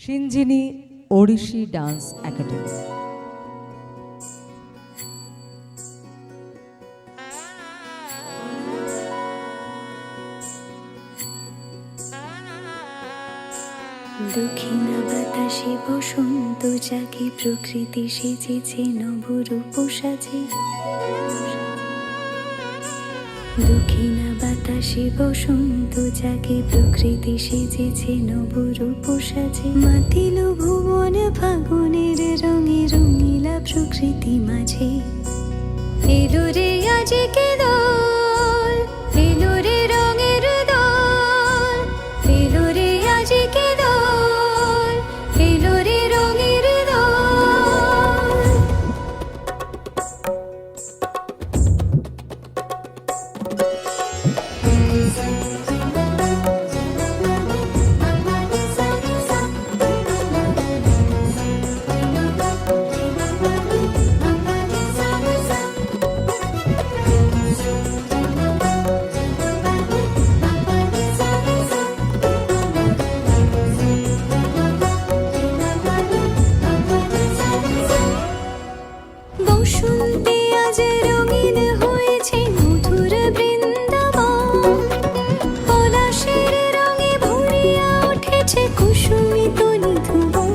Sinjini Odissi dance academy. দক্ষিণা বাতাসে বসন্ত জাগে, প্রকৃতি সেজেছে নবরূপ সাজে। দক্ষিণা বাতাসে বসন্ত জাগে, প্রকৃতি সেজেছে নবরূপ সাজে। মাতিল ভুবন ফাগুনের রঙে, রঙিলা প্রকৃতি মাঝে। এলো রে আজকে দোল, এলো রে রঙের দোল, এলো রে আজকে দোল, এলো রে রঙের দোল। বসন্তে আজ রঙিন হয়েছে মধুর বৃন্দাবন, পলাশের রঙে ভরিয়া উঠেছে কুসুমিত নিধুবন।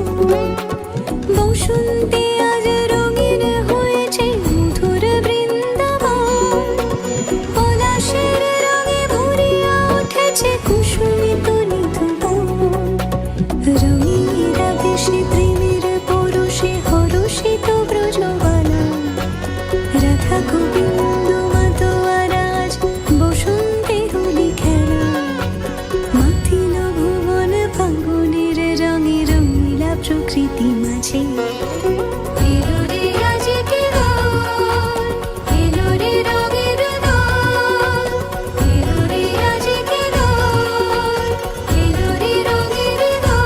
বসন্তে আজ রঙিন হয়েছে মধুর বৃন্দাবন, পলাশের রঙে ভরিয়া উঠেছে কুসুমিত নিধুবন। রঙিন আবেশে প্রেমের পরশে হরষিত ব্রজবালা, রাধা গোবিন্দ মাতোয়ার আজ বসন্তে হোলি খেলা। মাতিল ভুবন ফাগুনের রঙে, রঙিলা প্রকৃতি মাঝে। এলো রে আজকে দোল, এলো রে রঙের দোল, এলো রে আজকে দোল, এলো রে রঙের দোল।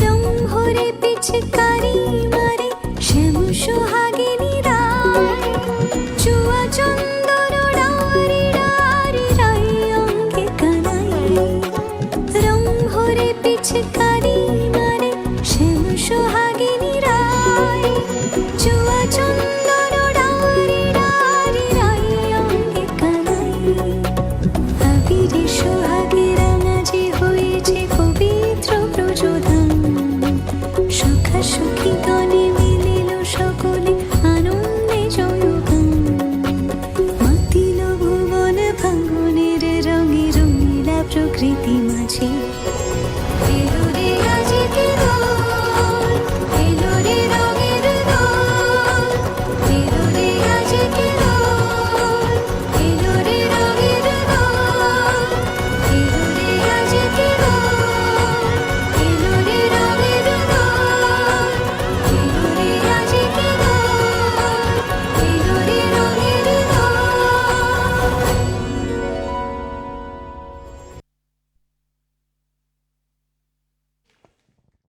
রং ভরে পিচকারি মারে শ্যাম সোহাগিনী রায়, চুয়া চন্দন ডারি ডারি রাই অঙ্গে কানাই। রং ভরে পিচকারি মারে শ্যাম সোহাগিনী রায়, চুয়া চন্দন ডারি ডারি রাই অঙ্গে কানাই। আবিরে সোহাগে রাঙাজি হয়েছে পবিত্র ব্রজধাম, সখা সখী গণে মিলিল সকলে আনন্দে জয়গান। মাতিল ভুবন ফাগুনের রঙে, রঙিলা প্রকৃতি মাঝে।